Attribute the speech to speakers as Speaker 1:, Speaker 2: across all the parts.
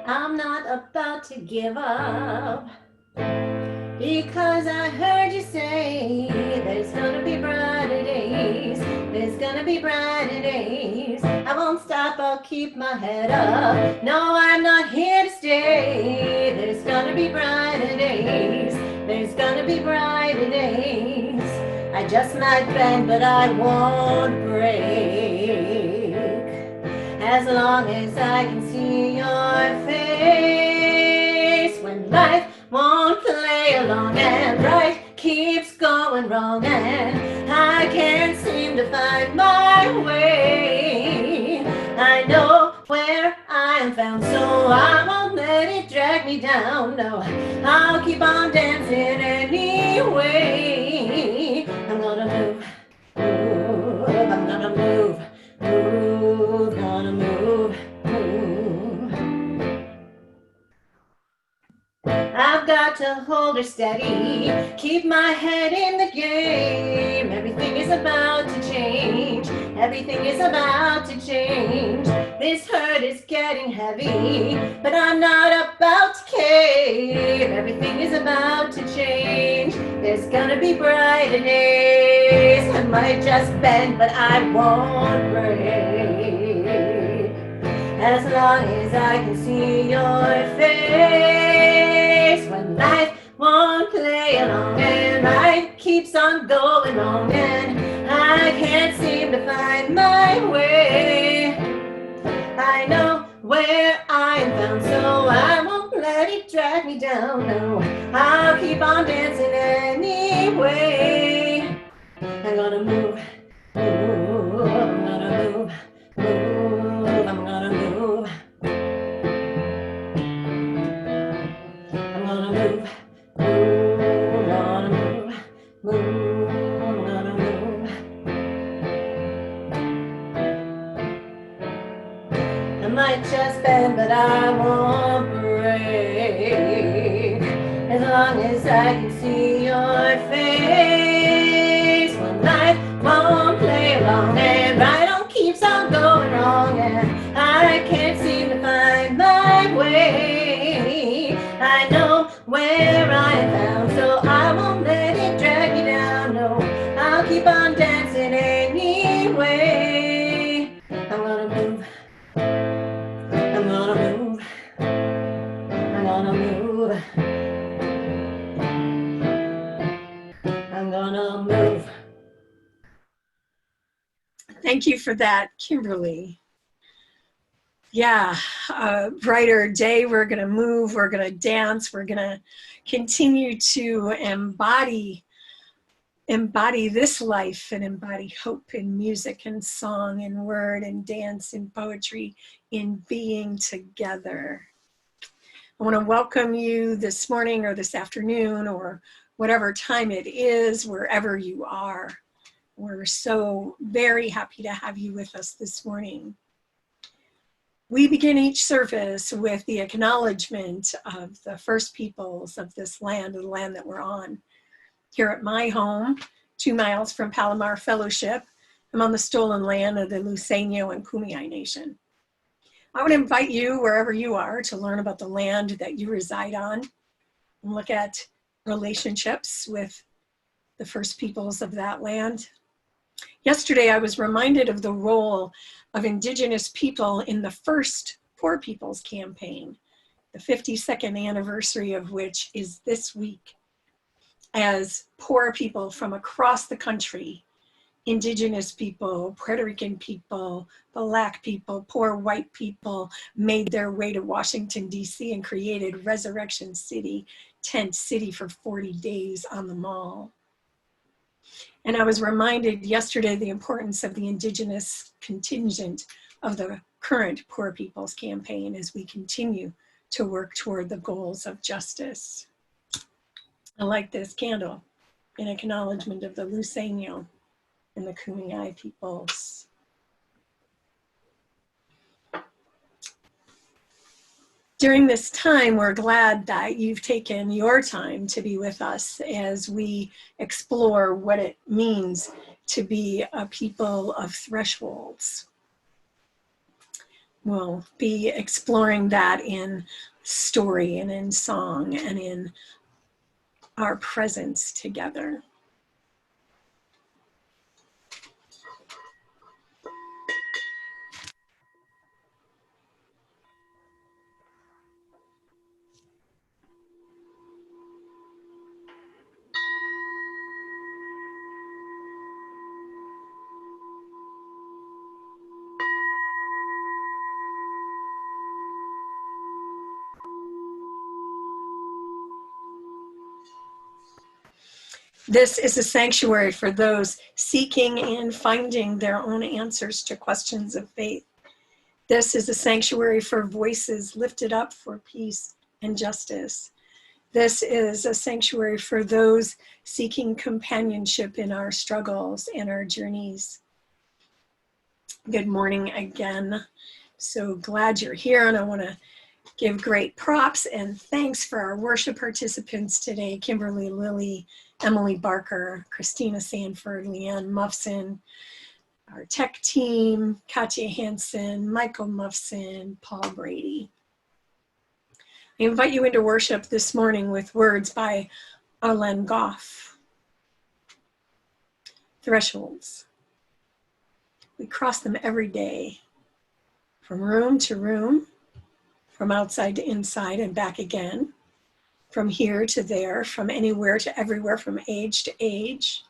Speaker 1: I'm not about to give up, because I heard you say there's gonna be brighter days. There's gonna be brighter days. I won't stop, I'll keep my head up. No, I'm not here to stay. There's gonna be brighter days. There's gonna be brighter days. I just might bend, but I won't break. As long as I can see your face. When life won't play along and right keeps going wrong and I can't seem to find my way, I know where I am found, so I won't let it drag me down. No, I'll keep on dancing anyway. I'm gonna move, move, I'm gonna move, move, gonna move, move. I've got to hold her steady, keep my head in the game. Everything is about to change, everything is about to change. This hurt is getting heavy, but I'm not about to cave. Everything is about to change, there's gonna be brighter days. I might just bend, but I won't break. As long as I can see your face. When life won't play along and life keeps on going on and I can't seem to find my way, I know where I am found, so I won't let it drag me down. No, I'll keep on dancing anyway. I'm gonna move, move, I'm gonna move, move, I'm gonna move. I'm gonna move, move, I'm gonna move, move, I'm gonna move. I might just bend, but I won't break. As long as I can see your face. When life won't play along and right on keeps on going wrong and I can't seem to find my way, I know where I am found, so I won't let it drag me down. No, I'll keep on dancing anyway. I'm gonna move, I'm gonna move, I'm gonna move, I'm gonna move.
Speaker 2: Thank you for that, Kimberly. Yeah, brighter day. We're going to move, we're going to dance, we're going to continue to embody this life and embody hope in music and song and word and dance and poetry in being together. I want to welcome you this morning or this afternoon or whatever time it is, wherever you are. We're so very happy to have you with us this morning. We begin each service with the acknowledgement of the first peoples of this land, the land that we're on. Here at my home, 2 miles from Palomar Fellowship, I'm on the stolen land of the Luiseño and Kumeyaay Nation. I would invite you, wherever you are, to learn about the land that you reside on and look at relationships with the first peoples of that land. Yesterday, I was reminded of the role of Indigenous people in the first Poor Peoples campaign, the 52nd anniversary of which is this week, as poor people from across the country, Indigenous people, Puerto Rican people, Black people, poor white people, made their way to Washington, D.C. and created Resurrection City, Tent City for 40 days on the Mall. And I was reminded yesterday the importance of the Indigenous contingent of the current Poor People's campaign as we continue to work toward the goals of justice. I like this candle in acknowledgement of the Luiseño and the Kumeyaay peoples. During this time, we're glad that you've taken your time to be with us as we explore what it means to be a people of thresholds. we'll be exploring that in story and in song and in our presence together. This is a sanctuary for those seeking and finding their own answers to questions of faith. This is a sanctuary for voices lifted up for peace and justice. This is a sanctuary for those seeking companionship in our struggles and our journeys. Good morning again. So glad you're here, and I want to give great props and thanks for our worship participants today: Kimberly, Lily, Emily Barker, Christina Sanford, Leanne Muffson, our tech team, Katya Hansen, Michael Muffson, Paul Brady. I invite you into worship this morning with words by Arlen Goff. Thresholds. We cross them every day, from room to room, from outside to inside and back again, from here to there, from anywhere to everywhere, from age to age,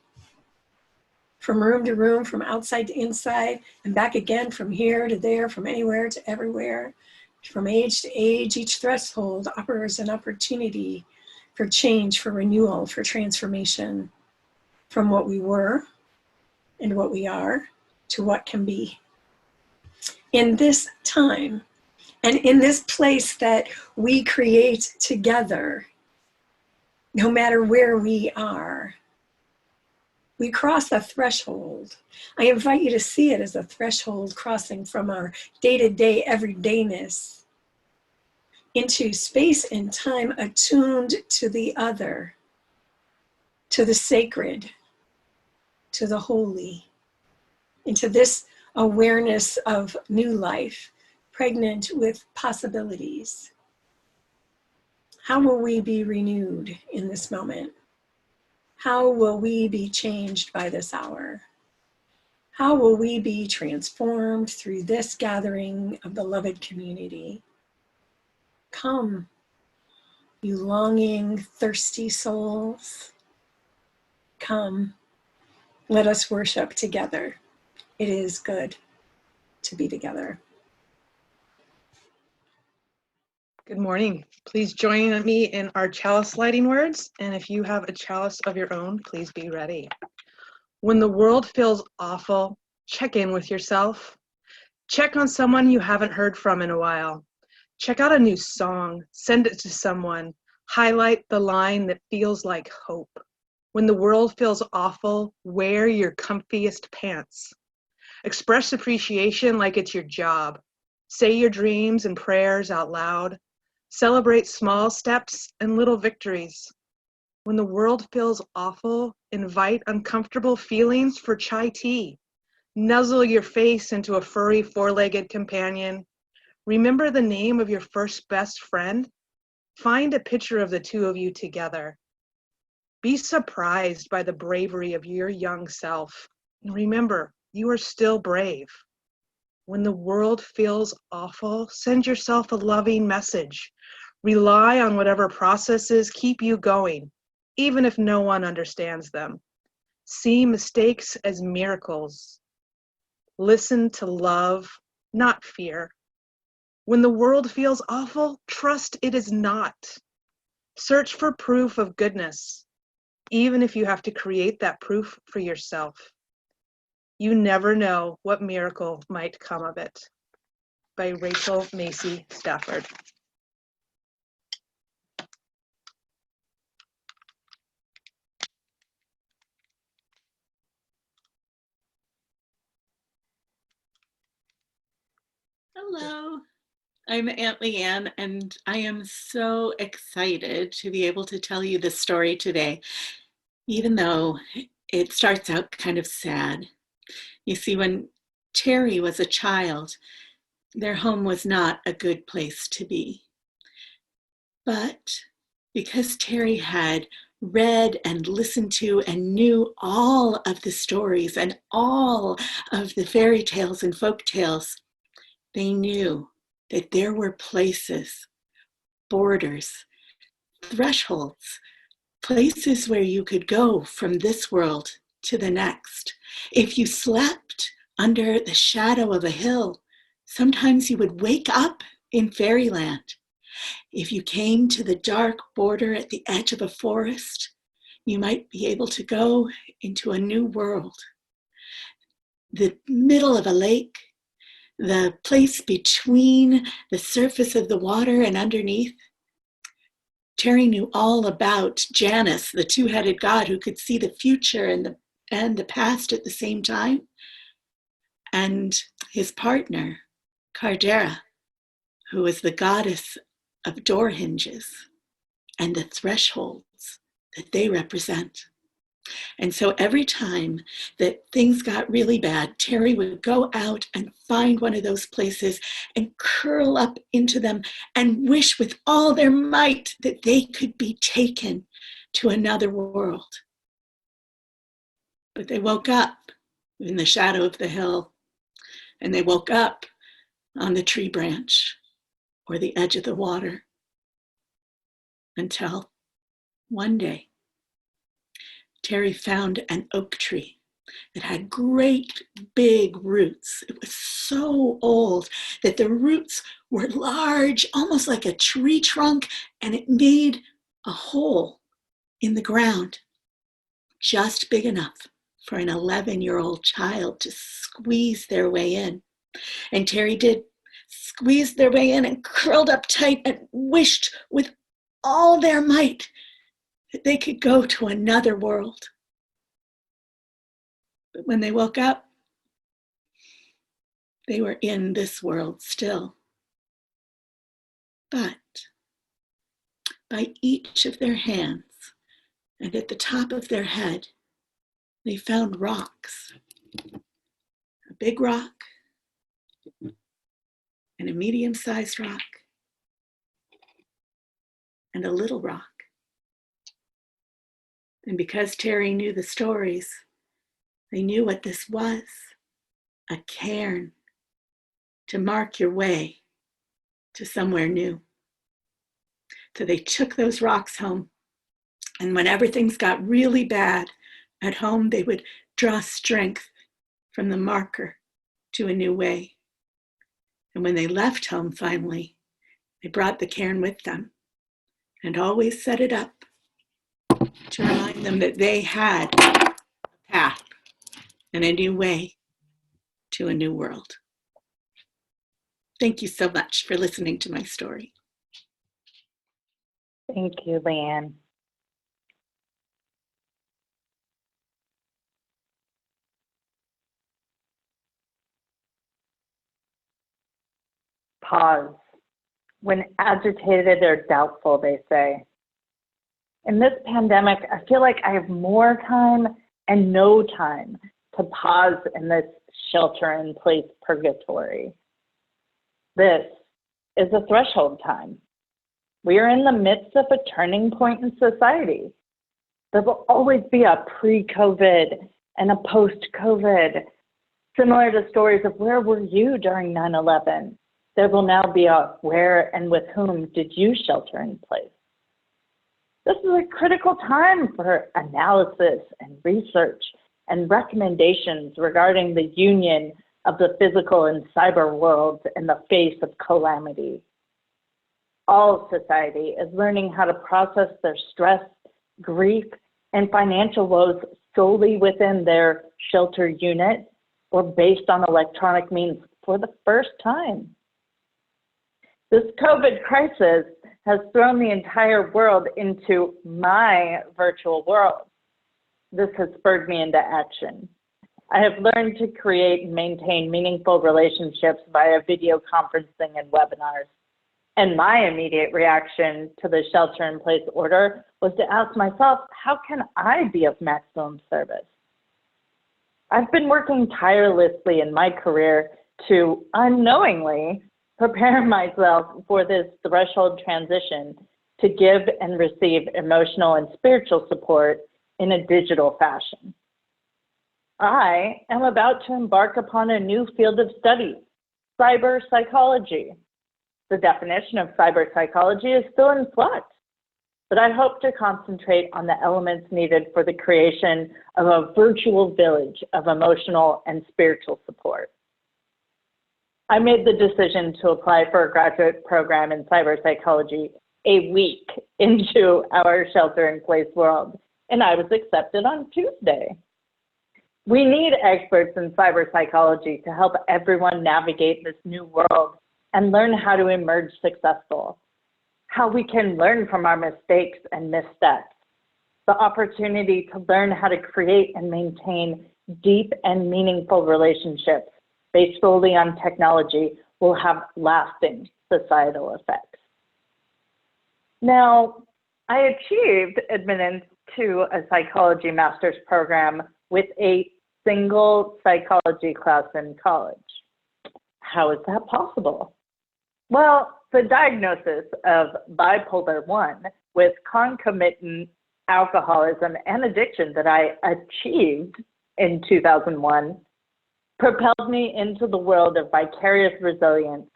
Speaker 2: from room to room, from outside to inside and back again, from here to there, from anywhere to everywhere, from age to age. Each threshold offers an opportunity for change, for renewal, for transformation, from what we were and what we are to what can be. In this time, and in this place that we create together, no matter where we are, we cross a threshold. I invite you to see it as a threshold crossing from our day-to-day everydayness into space and time attuned to the other, to the sacred, to the holy, into this awareness of new life, pregnant with possibilities. How will we be renewed in this moment? How will we be changed by this hour? How will we be transformed through this gathering of beloved community? Come, you longing, thirsty souls. Come, let us worship together. It is good to be together.
Speaker 3: Good morning. Please join me in our chalice lighting words. And if you have a chalice of your own, please be ready. When the world feels awful, check in with yourself. Check on someone you haven't heard from in a while. Check out a new song, send it to someone. Highlight the line that feels like hope. When the world feels awful, wear your comfiest pants. Express appreciation like it's your job. Say your dreams and prayers out loud. Celebrate small steps and little victories. When the world feels awful, invite uncomfortable feelings for chai tea. Nuzzle your face into a furry four-legged companion. Remember the name of your first best friend. Find a picture of the two of you together. Be surprised by the bravery of your young self. And remember, you are still brave. When the world feels awful, send yourself a loving message. Rely on whatever processes keep you going, even if no one understands them. See mistakes as miracles. Listen to love, not fear. When the world feels awful, trust it is not. Search for proof of goodness, even if you have to create that proof for yourself. You never know what miracle might come of it. By Rachel Macy Stafford.
Speaker 4: Hello, I'm Aunt Leanne, and I am so excited to be able to tell you this story today, even though it starts out kind of sad. You see, when Terry was a child, their home was not a good place to be. But because Terry had read and listened to and knew all of the stories and all of the fairy tales and folk tales, they knew that there were places, borders, thresholds, places where you could go from this world to the next. If you slept under the shadow of a hill, sometimes you would wake up in fairyland. If you came to the dark border at the edge of a forest, you might be able to go into a new world. The middle of a lake, the place between the surface of the water and underneath. Terry knew all about Janus, the two-headed god who could see the future and the past at the same time, and his partner, Cardera, who was the goddess of door hinges and the thresholds that they represent. And so every time that things got really bad, Terry would go out and find one of those places and curl up into them and wish with all their might that they could be taken to another world. But they woke up in the shadow of the hill, and they woke up on the tree branch or the edge of the water, until one day Terry found an oak tree that had great big roots. It was so old that the roots were large, almost like a tree trunk, and it made a hole in the ground just big enough for an 11-year-old child to squeeze their way in. And Terry did, squeezed their way in and curled up tight and wished with all their might that they could go to another world. But when they woke up, they were in this world still. But by each of their hands and at the top of their head, they found rocks. A big rock and a medium-sized rock and a little rock. And because Terry knew the stories, they knew what this was, a cairn to mark your way to somewhere new. So they took those rocks home, and whenever things got really bad at home, they would draw strength from the marker to a new way. And when they left home finally, they brought the cairn with them and always set it up to remind them that they had a path and a new way to a new world. Thank you so much for listening to my story.
Speaker 5: Thank you, Leanne. Pause. When agitated or doubtful, they say. In this pandemic, I feel like I have more time and no time to pause in this shelter-in-place purgatory. This is a threshold time. We are in the midst of a turning point in society. There will always be a pre-COVID and a post-COVID, similar to stories of where were you during 9/11. There will now be a where and with whom did you shelter in place. This is a critical time for analysis and research and recommendations regarding the union of the physical and cyber worlds in the face of calamity. All society is learning how to process their stress, grief, and financial woes solely within their shelter unit or based on electronic means for the first time. This COVID crisis has thrown the entire world into my virtual world. This has spurred me into action. I have learned to create and maintain meaningful relationships via video conferencing and webinars. And my immediate reaction to the shelter-in-place order was to ask myself, how can I be of maximum service? I've been working tirelessly in my career to unknowingly prepare myself for this threshold transition to give and receive emotional and spiritual support in a digital fashion. I am about to embark upon a new field of study, cyber psychology. The definition of cyber psychology is still in flux, but I hope to concentrate on the elements needed for the creation of a virtual village of emotional and spiritual support. I made the decision to apply for a graduate program in cyber psychology a week into our shelter-in-place world, and I was accepted on Tuesday. We need experts in cyber psychology to help everyone navigate this new world and learn how to emerge successful, how we can learn from our mistakes and missteps, the opportunity to learn how to create and maintain deep and meaningful relationships based solely on technology will have lasting societal effects. Now, I achieved admittance to a psychology master's program with a single psychology class in college. How is that possible? Well, the diagnosis of bipolar 1 with concomitant alcoholism and addiction that I achieved in 2001 propelled me into the world of vicarious resilience,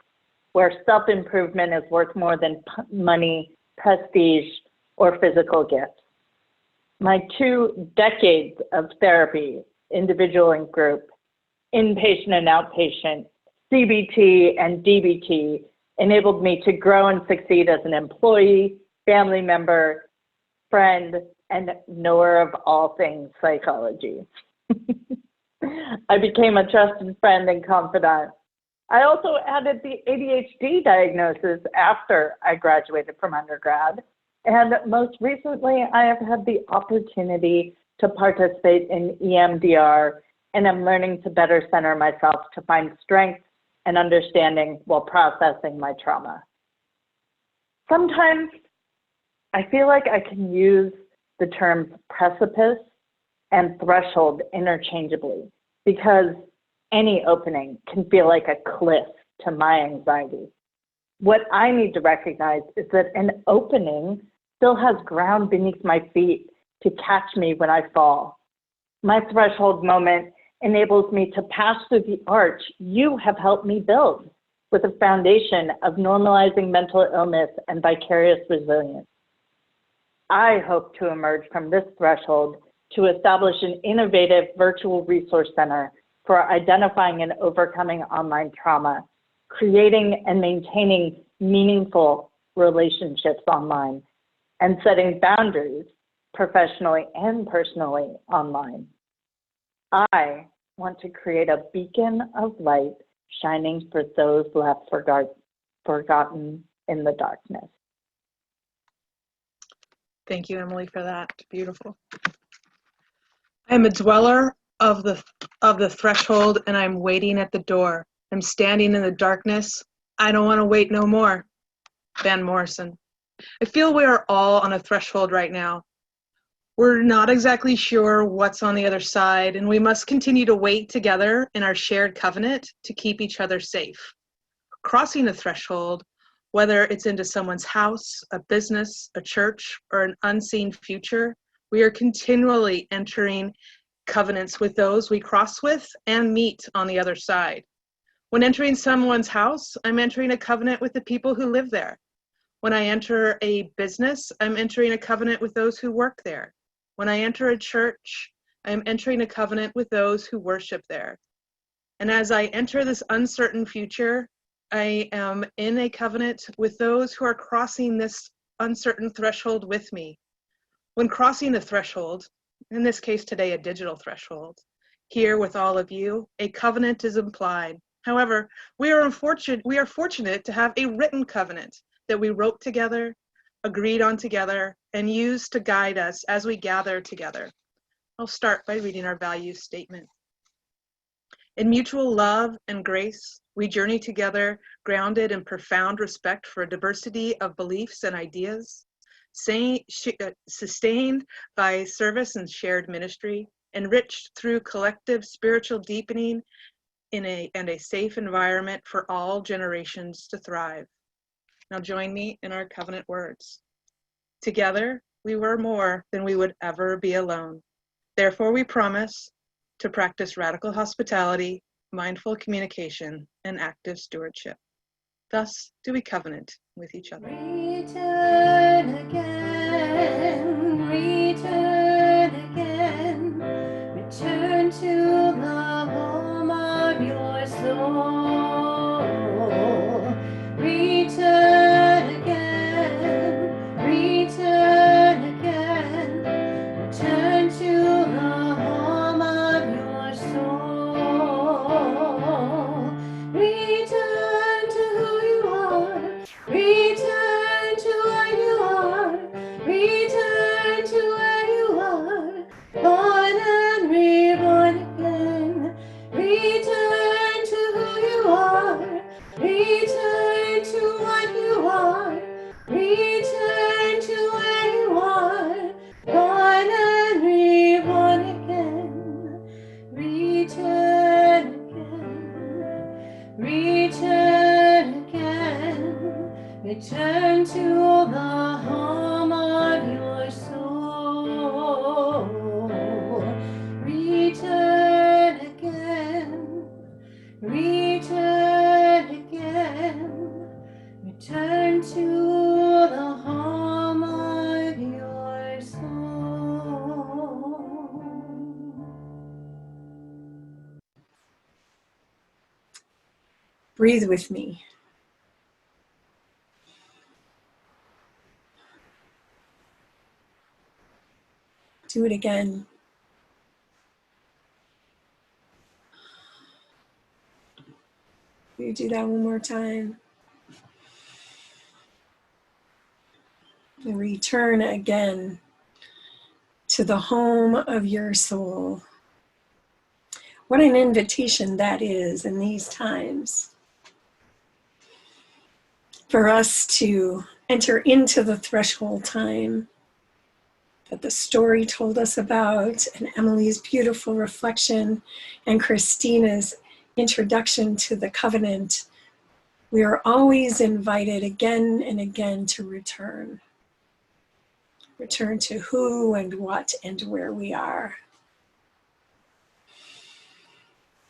Speaker 5: where self-improvement is worth more than money, prestige, or physical gifts. My 2 decades of therapy, individual and group, inpatient and outpatient, CBT and DBT, enabled me to grow and succeed as an employee, family member, friend, and knower of all things psychology. I became a trusted friend and confidant. I also added the ADHD diagnosis after I graduated from undergrad. And most recently, I have had the opportunity to participate in EMDR, and I'm learning to better center myself to find strength and understanding while processing my trauma. Sometimes I feel like I can use the terms precipice and threshold interchangeably, because any opening can feel like a cliff to my anxiety. What I need to recognize is that an opening still has ground beneath my feet to catch me when I fall. My threshold moment enables me to pass through the arch you have helped me build, with a foundation of normalizing mental illness and vicarious resilience. I hope to emerge from this threshold to establish an innovative virtual resource center for identifying and overcoming online trauma, creating and maintaining meaningful relationships online, and setting boundaries professionally and personally online. I want to create a beacon of light shining for those left forgotten in the darkness.
Speaker 3: Thank you, Emily, for that. Beautiful. I am a dweller of the threshold, and I'm waiting at the door. I'm standing in the darkness. I don't want to wait no more. Van Morrison. I feel we are all on a threshold right now. We're not exactly sure what's on the other side, and we must continue to wait together in our shared covenant to keep each other safe. Crossing a threshold, whether it's into someone's house, a business, a church, or an unseen future, we are continually entering covenants with those we cross with and meet on the other side. When entering someone's house, I'm entering a covenant with the people who live there. When I enter a business, I'm entering a covenant with those who work there. When I enter a church, I'm entering a covenant with those who worship there. And as I enter this uncertain future, I am in a covenant with those who are crossing this uncertain threshold with me. When crossing a threshold, in this case today a digital threshold, here with all of you, a covenant is implied. However, we are fortunate to have a written covenant that we wrote together, agreed on together, and used to guide us as we gather together. I'll start by reading our values statement. In mutual love and grace, we journey together, grounded in profound respect for a diversity of beliefs and ideas, sustained by service and shared ministry, enriched through collective spiritual deepening and a safe environment for all generations to thrive. Now join me in our covenant words. Together, we were more than we would ever be alone. Therefore, we promise to practice radical hospitality, mindful communication, and active stewardship. Thus do we covenant with each other.
Speaker 1: Return again, return again, return to the home of your soul. Return again, return again, return to the home of your soul. Return to who you are. Return to what you are. Return to where you are. Born and reborn again. Return to who you are. Return to what you are. Return to where you are. Born and reborn again. Return again. Return again, return to the home of your soul. Return again, return again, return to the home of your soul.
Speaker 2: Breathe with me. Do it again. Will you do that one more time? And return again to the home of your soul. What an invitation that is in these times for us to enter into the threshold time that the story told us about, and Emily's beautiful reflection, and Christina's introduction to the covenant. We are always invited again and again to return. Return to who and what and where we are.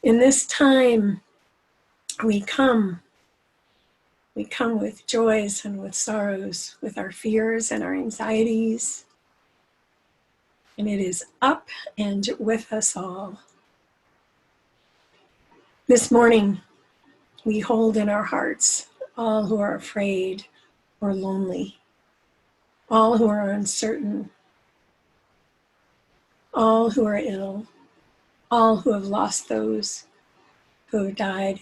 Speaker 2: In this time, we come with joys and with sorrows, with our fears and our anxieties. And it is up and with us all. This morning, we hold in our hearts all who are afraid or lonely, all who are uncertain, all who are ill, all who have lost those who have died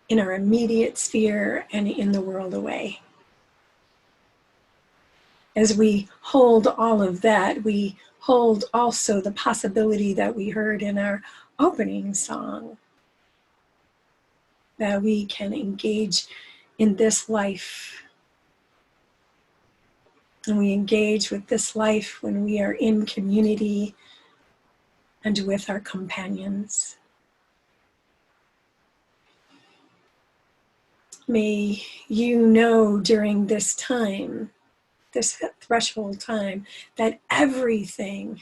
Speaker 2: in our immediate sphere and in the world away. As we hold all of that, we hold also the possibility that we heard in our opening song, that we can engage in this life. And we engage with this life when we are in community and with our companions. May you know during this time, this threshold time, that everything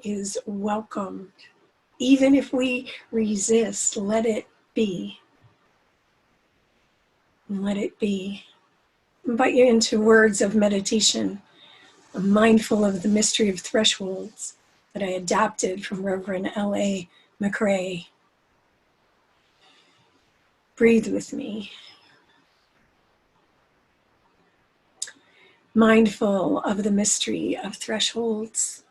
Speaker 2: is welcomed. Even if we resist, let it be. Let it be. I invite you into words of meditation. I'm mindful of the mystery of thresholds that I adapted from Reverend L.A. McRae. Breathe with me. Mindful of the mystery of thresholds.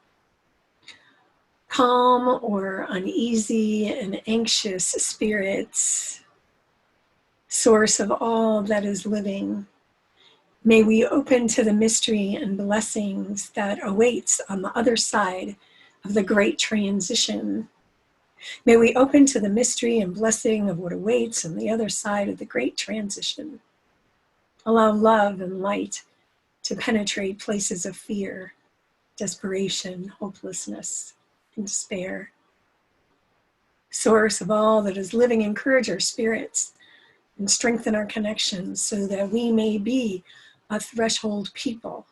Speaker 2: Calm or uneasy and anxious spirits, source of all that is living. May we open to the mystery and blessings that awaits on the other side of the great transition. May we open to the mystery and blessing of what awaits on the other side of the great transition. Allow love and light to penetrate places of fear, desperation, hopelessness, and despair. source of all that is living, encourage our spirits and strengthen our connections so that we may be a threshold people.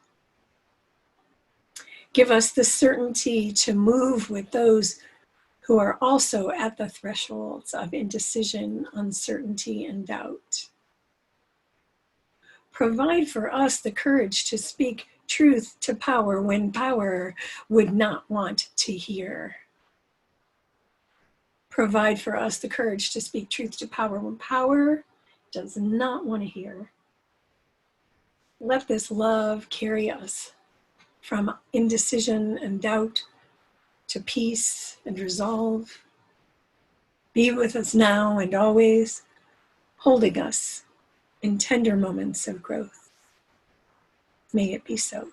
Speaker 2: Give us the certainty to move with those who are also at the thresholds of indecision, uncertainty, and doubt. Provide for us the courage to speak truth to power when power would not want to hear. Provide for us the courage to speak truth to power when power does not want to hear. Let this love carry us from indecision and doubt to peace and resolve. Be with us now and always, holding us in tender moments of growth. May it be so.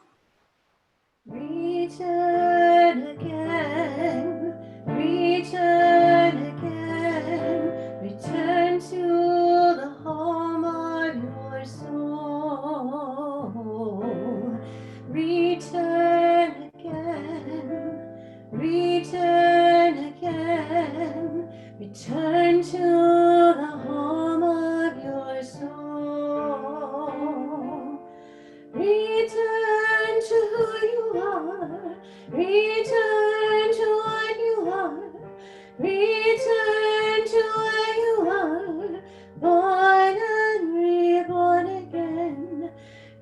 Speaker 1: Return again, return again, return to the home of your soul. Return again, return again, return to the home of your soul. Return to who you are. Return to what you are. Return to where you are. Born and reborn again.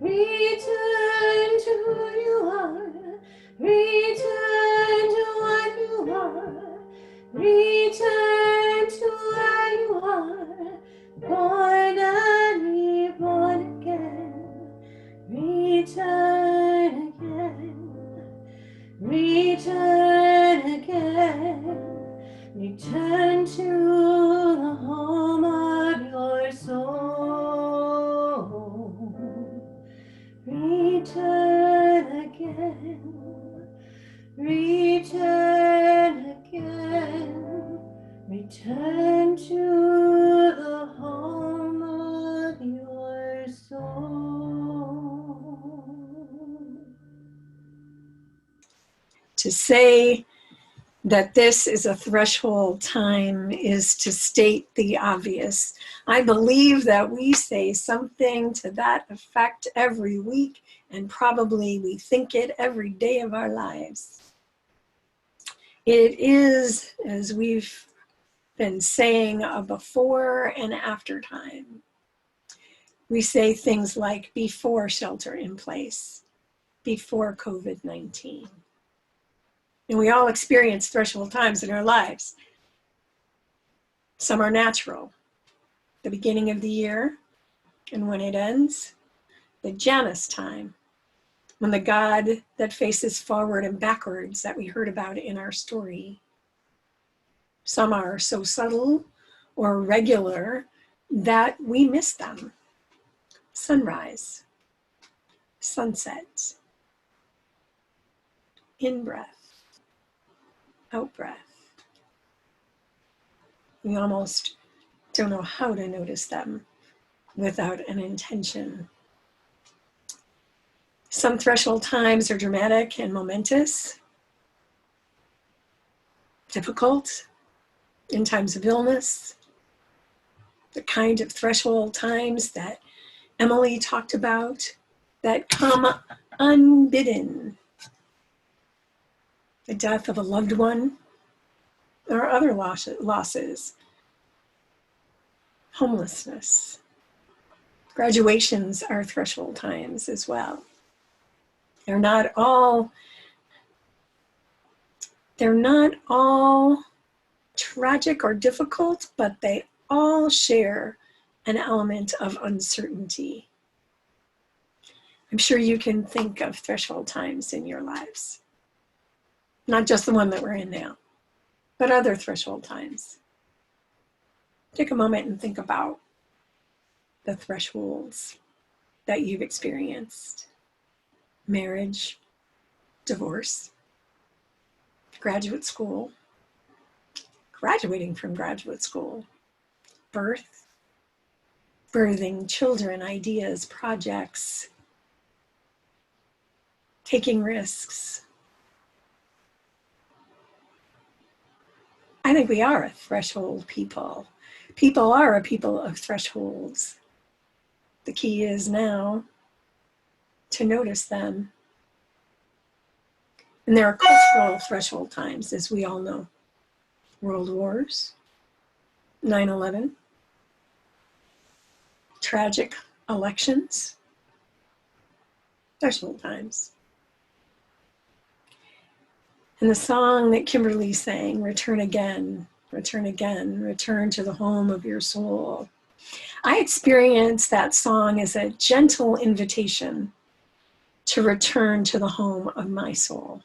Speaker 1: Return to who you are. Return to what you are. Return to where you are. Born and reborn again. Return again, return again, return to the home of your soul. Return again, return again, return to the home of your soul.
Speaker 2: To say that this is a threshold time is to state the obvious. I believe that we say something to that effect every week, and probably we think it every day of our lives. It is, as we've been saying, a before and after time. We say things like before shelter in place, before COVID-19. And we all experience threshold times in our lives. Some are natural, the beginning of the year, and when it ends, the Janus time, when the God that faces forward and backwards that we heard about in our story. Some are so subtle or regular that we miss them. Sunrise, sunset, in-breath, out-breath. We almost don't know how to notice them without an intention. Some threshold times are dramatic and momentous, difficult in times of illness, the kind of threshold times that Emily talked about that come unbidden. The death of a loved one or other losses, homelessness. Graduations are threshold times as well. They're not all tragic or difficult, but they all share an element of uncertainty. I'm sure you can think of threshold times in your lives. Not just the one that we're in now, but other threshold times. Take a moment and think about the thresholds that you've experienced. Marriage, divorce, graduate school, graduating from graduate school, birth, birthing children, ideas, projects, taking risks, I think we are a threshold people. People are a people of thresholds. The key is now to notice them. And there are cultural threshold times, as we all know. World wars, 9/11, tragic elections, threshold times. And the song that Kimberly sang, return again, return again, return to the home of your soul. I experience that song as a gentle invitation to return to the home of my soul.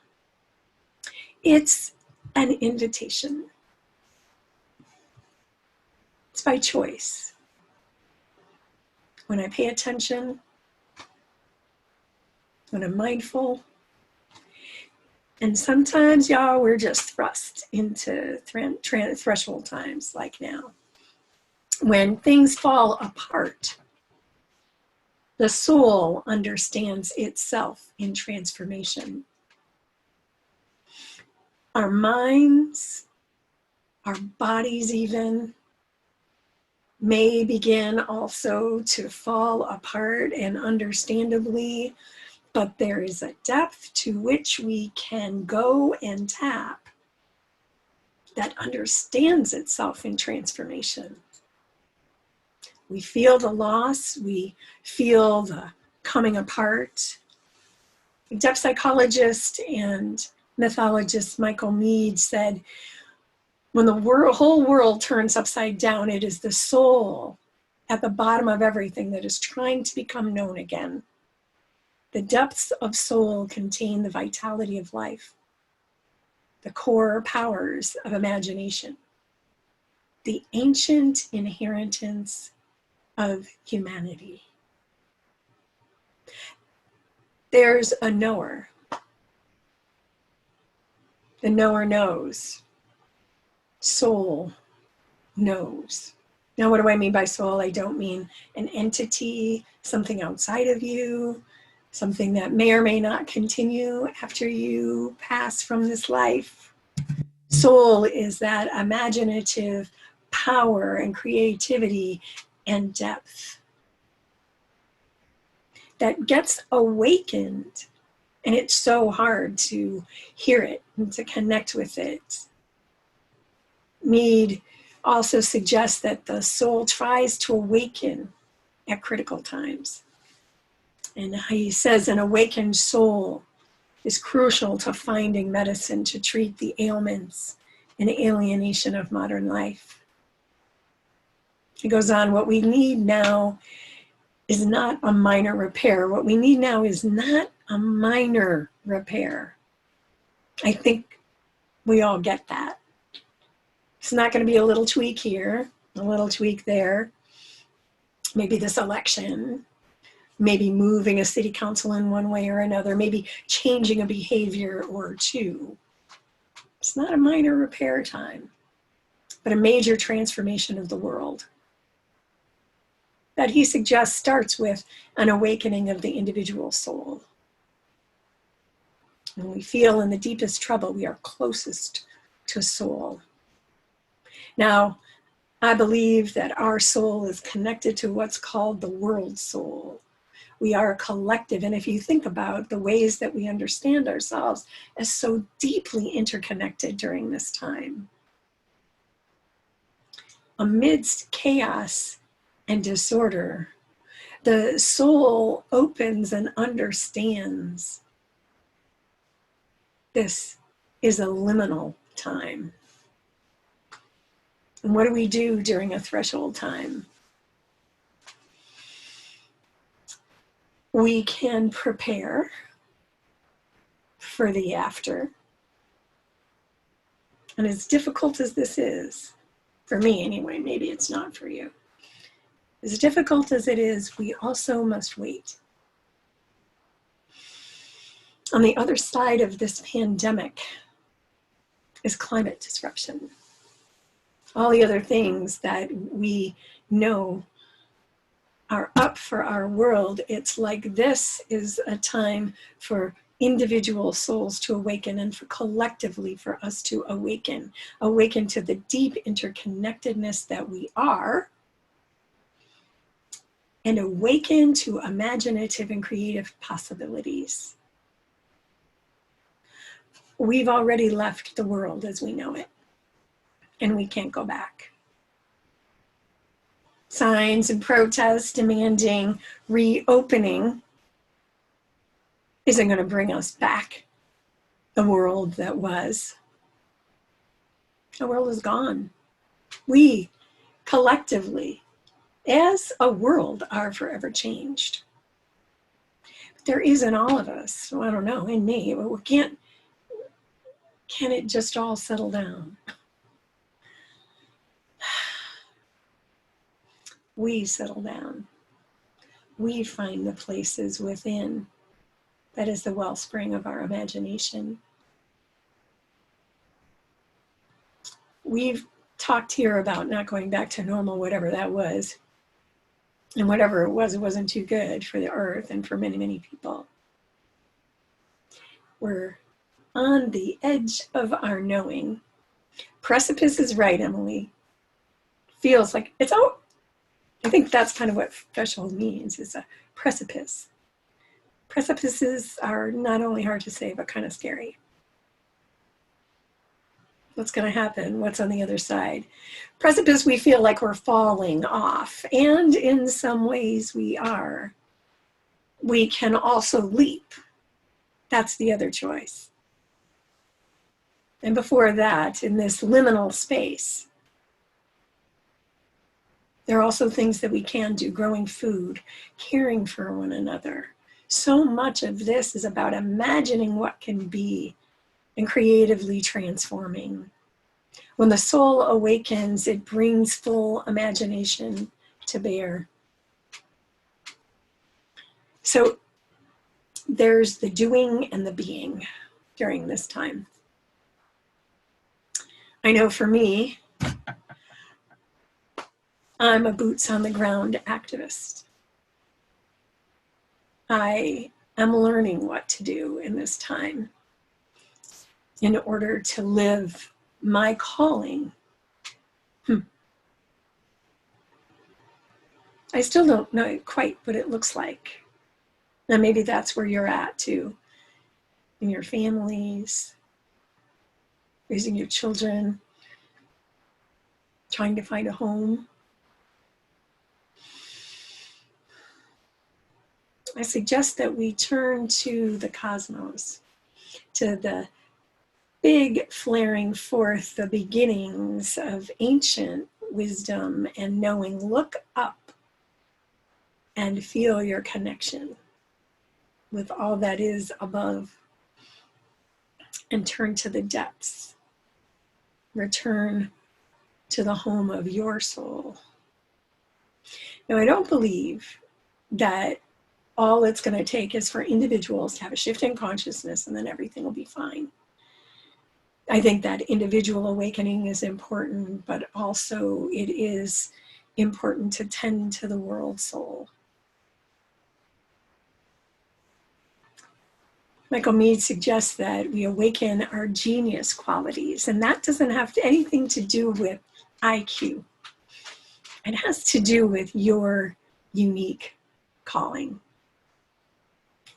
Speaker 2: It's an invitation. It's by choice. When I pay attention, when I'm mindful, and sometimes, y'all, we're just thrust into threshold times like now. When things fall apart, the soul understands itself in transformation. Our minds, our bodies even, may begin also to fall apart, and understandably, but there is a depth to which we can go and tap that understands itself in transformation. We feel the loss, we feel the coming apart. Depth psychologist and mythologist Michael Meade said, when the whole world turns upside down, it is the soul at the bottom of everything that is trying to become known again. The depths of soul contain the vitality of life, the core powers of imagination, the ancient inheritance of humanity. There's a knower. The knower knows. Soul knows. Now, what do I mean by soul? I don't mean an entity, something outside of you, something that may or may not continue after you pass from this life. Soul is that imaginative power and creativity and depth that gets awakened, and it's so hard to hear it and to connect with it. Meade also suggests that the soul tries to awaken at critical times. And he says an awakened soul is crucial to finding medicine to treat the ailments and alienation of modern life. He goes on, what we need now is not a minor repair. What we need now is not a minor repair. I think we all get that. It's not going to be a little tweak here, a little tweak there. Maybe this election, maybe moving a city council in one way or another, maybe changing a behavior or two. It's not a minor repair time, but a major transformation of the world that he suggests starts with an awakening of the individual soul. When we feel in the deepest trouble, we are closest to soul. Now, I believe that our soul is connected to what's called the world soul. We are a collective, and if you think about the ways that we understand ourselves as so deeply interconnected during this time, amidst chaos and disorder, the soul opens and understands this is a liminal time. And what do we do during a threshold time? We can prepare for the after. And as difficult as this is, for me anyway, maybe it's not for you. As difficult as it is, we also must wait. On the other side of this pandemic is climate disruption. All the other things that we know are up for our world. It's like this is a time for individual souls to awaken and for collectively for us to awaken to the deep interconnectedness that we are, and awaken to imaginative and creative possibilities. We've already left the world as we know it, and we can't go back. Signs and protests demanding reopening isn't going to bring us back the world that was. The world is gone. We collectively, as a world, are forever changed. But there is in all of us, so I don't know, in me, but can it just all settle down? We settle down. We find the places within that is the wellspring of our imagination. We've talked here about not going back to normal, whatever that was. And whatever it wasn't too good for the earth and for many, many people. We're on the edge of our knowing. Precipice is right, Emily. Feels like it's out. I think that's kind of what threshold means, is a precipice. Precipices are not only hard to say, but kind of scary. What's going to happen? What's on the other side? Precipice, we feel like we're falling off. And in some ways we are. We can also leap. That's the other choice. And before that, in this liminal space, there are also things that we can do, growing food, caring for one another. So much of this is about imagining what can be and creatively transforming. When the soul awakens, it brings full imagination to bear. So there's the doing and the being during this time. I know for me, I'm a boots on the ground activist. I am learning what to do in this time in order to live my calling. I still don't know quite what it looks like. And maybe that's where you're at too, in your families, raising your children, trying to find a home. I suggest that we turn to the cosmos, to the big flaring forth, the beginnings of ancient wisdom and knowing. Look up and feel your connection with all that is above, and turn to the depths. Return to the home of your soul. Now, I don't believe that all it's going to take is for individuals to have a shift in consciousness and then everything will be fine. I think that individual awakening is important, but also it is important to tend to the world soul. Michael Meade suggests that we awaken our genius qualities, and that doesn't have anything to do with IQ. It has to do with your unique calling.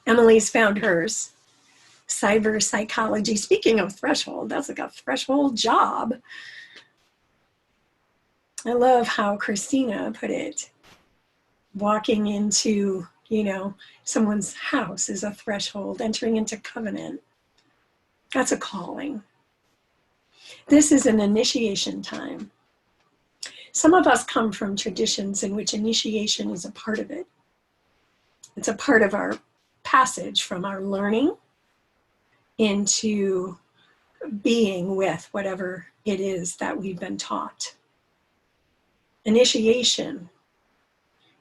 Speaker 2: Emily's found hers. Cyber psychology. Speaking of threshold, that's like a threshold job. I love how Christina put it. Walking into, someone's house is a threshold. Entering into covenant. That's a calling. This is an initiation time. Some of us come from traditions in which initiation is a part of it. It's a part of our passage from our learning into being with whatever it is that we've been taught. Initiation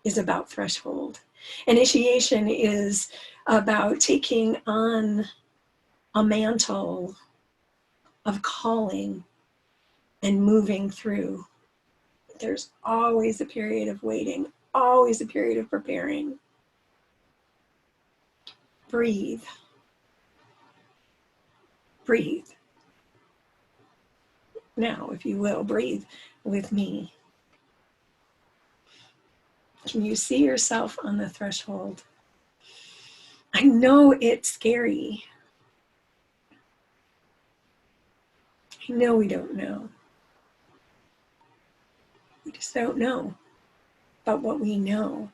Speaker 2: is about threshold. Initiation is about taking on a mantle of calling and moving through. There's always a period of waiting, always a period of preparing. Breathe. breathe. Now, if you will, breathe with me. Can you see yourself on the threshold? I know it's scary. I know we don't know. We just don't know. But what we know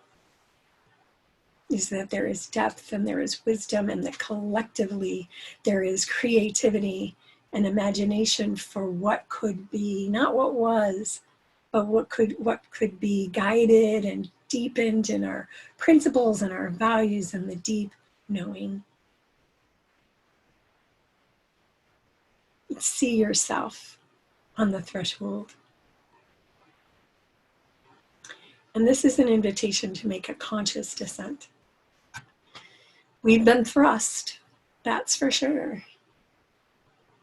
Speaker 2: is that there is depth and there is wisdom, and that collectively there is creativity and imagination for what could be, not what was, but what could be guided and deepened in our principles and our values and the deep knowing. See yourself on the threshold. And this is an invitation to make a conscious descent. We've been thrust, that's for sure.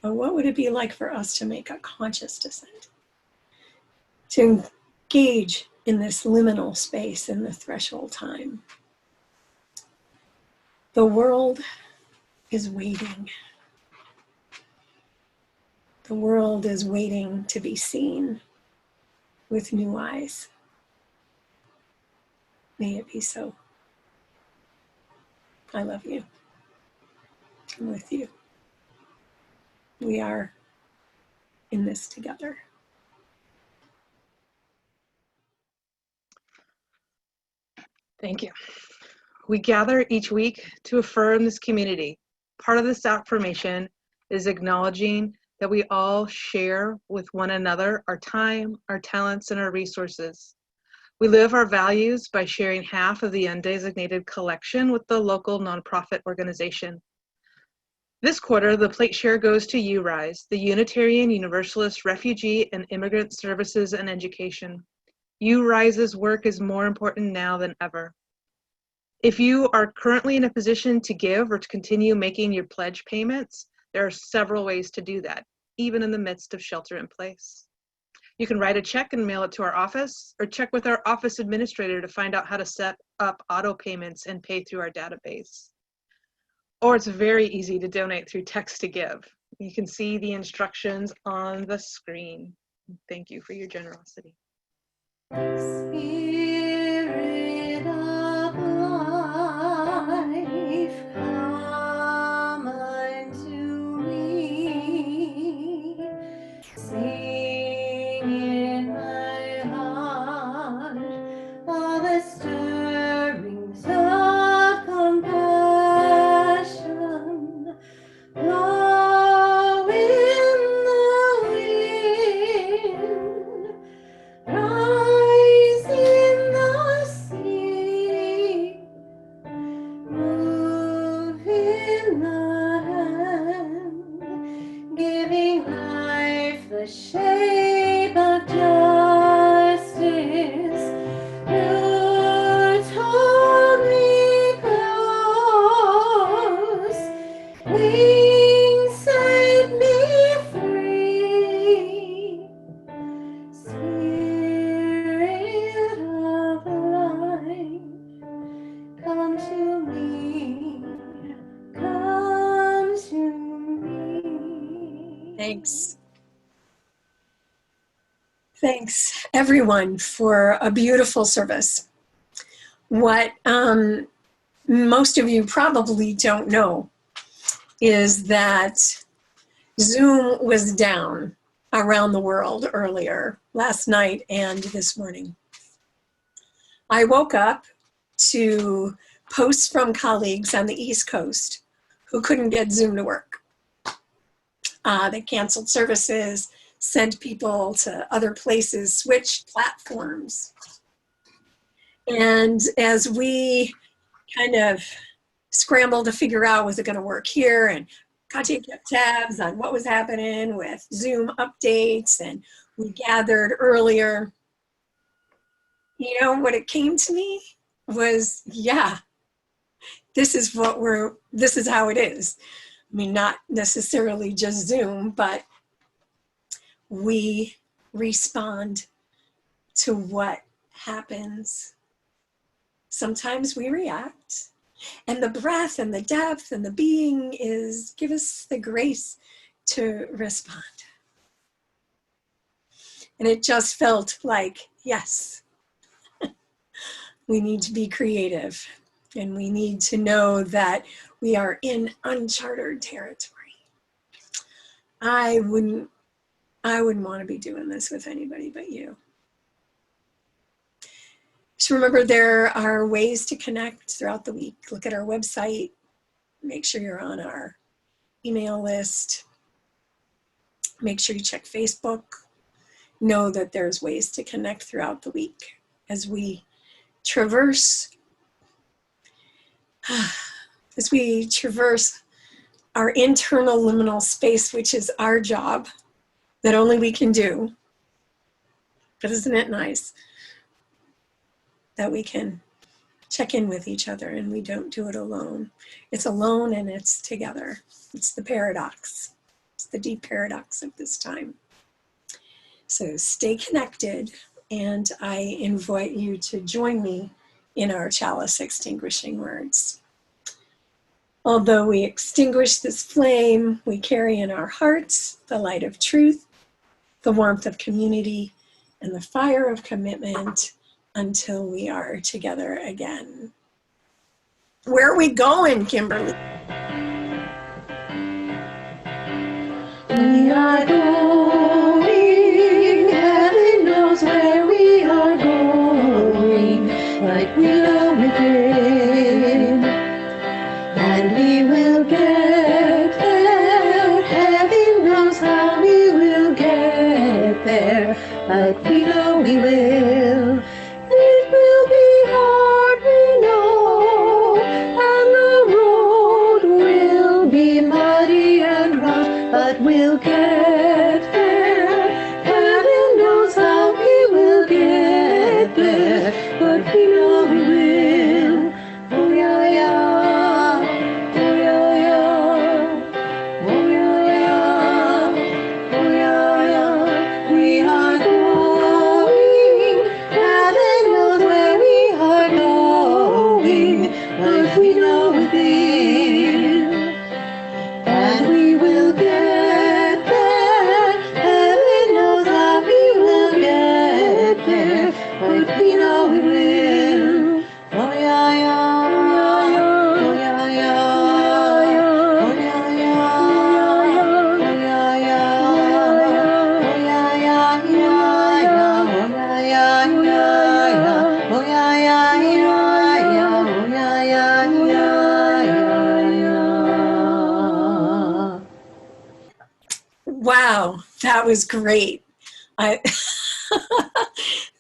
Speaker 2: But what would it be like for us to make a conscious descent? To engage in this liminal space in the threshold time. The world is waiting. The world is waiting to be seen with new eyes. May it be so. I love you. I'm with you. We are in this together.
Speaker 3: Thank you. We gather each week to affirm this community. Part of this affirmation is acknowledging that we all share with one another our time, our talents, and our resources. We live our values by sharing half of the undesignated collection with the local nonprofit organization. This quarter, the plate share goes to URISE, the Unitarian Universalist Refugee and Immigrant Services and Education. URISE's work is more important now than ever. If you are currently in a position to give or to continue making your pledge payments, there are several ways to do that, even in the midst of shelter in place. You can write a check and mail it to our office, or check with our office administrator to find out how to set up auto payments and pay through our database. Or it's very easy to donate through text to give. You can see the instructions on the screen. Thank you for your generosity.
Speaker 1: Spirit of life, come unto me. Sing in my heart all the stirrings of compassion. Blow in the wind, rise in the sea, move in the hand, giving life the shape of justice. Roots hold me close, wings set me free. Spirit of life, come to me, come to me.
Speaker 2: Thanks. Thanks, everyone, for a beautiful service. What most of you probably don't know is that Zoom was down around the world earlier, last night and this morning. I woke up to posts from colleagues on the East Coast who couldn't get Zoom to work. They canceled services, sent people to other places, switched platforms. And as we kind of scrambled to figure out, was it going to work here? And Katya kept tabs on what was happening with Zoom updates, and we gathered earlier. You know, what it came to me was, yeah, this is how it is. I mean, not necessarily just Zoom, but we respond to what happens. Sometimes we react, And the breath and the depth and the being is give us the grace to respond. And it just felt like, yes, we need to be creative, and we need to know that we are in uncharted territory. I wouldn't want to be doing this with anybody but you. Just remember, there are ways to connect throughout the week. Look at our website. Make sure you're on our email list. Make sure you check Facebook. Know that there's ways to connect throughout the week as we traverse our internal liminal space, which is our job that only we can do. But isn't it nice that we can check in with each other and we don't do it alone? It's alone and it's together. It's the paradox. It's the deep paradox of this time. So stay connected, and I invite you to join me in our chalice extinguishing words. Although we extinguish this flame, we carry in our hearts the light of truth, the warmth of community, and the fire of commitment until we are together again. Where are we going, Kimberly?
Speaker 1: We are going, heaven knows where we are going, but we know within, and we will get there. Heaven knows how we will get there, but we know we will. It will be hard, we know, and the road will be muddy and rough, but we'll get there. Heaven knows how we will get there, but we know we will. Oh yeah, yeah. Oh yeah, yeah. Oh yeah, yeah. Oh yeah, yeah. We are going. Heaven knows where we are going, but we know within, and we will get there. Heaven knows how we will get there, but we know we will. Oh yeah, yeah. Oh yeah, yeah. Oh yeah, yeah. Oh yeah, yeah. Oh yeah, yeah, yeah, yeah. Oh yeah, yeah, yeah, yeah. Oh yeah, yeah, yeah.
Speaker 2: Wow, that was great.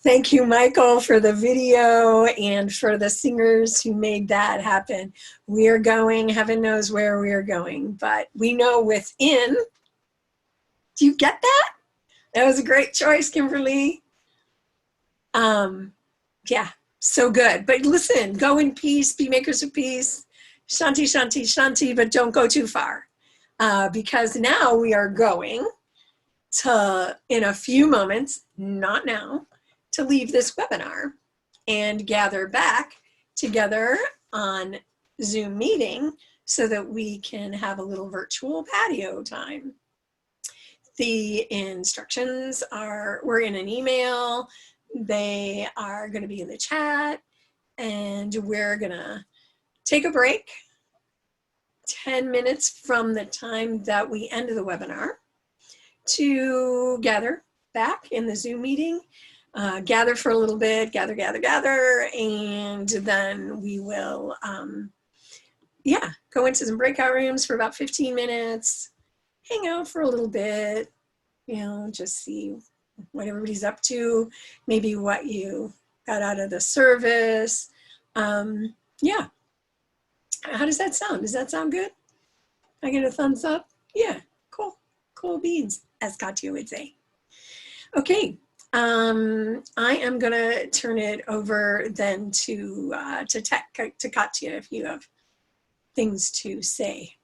Speaker 2: Thank you, Michael, for the video and for the singers who made that happen. We are going, heaven knows where we are going, but we know within. Do you get that? That was a great choice, Kimberly. Yeah, so good. But listen, go in peace, be makers of peace. Shanti, shanti, shanti, but don't go too far. Because now we are going to, in a few moments, not now, to leave this webinar and gather back together on Zoom meeting so that we can have a little virtual patio time. The instructions were in an email. They are going to be in the chat, and we're going to take a break 10 minutes from the time that we end the webinar to gather back in the Zoom meeting, gather for a little bit, gather, and then we will, go into some breakout rooms for about 15 minutes, hang out for a little bit, just see what everybody's up to, maybe what you got out of the service. Yeah. How does that sound? Does that sound good? I get a thumbs up? Yeah, cool. Cool beans, as Katya would say. Okay, I am gonna turn it over then to Katya if you have things to say.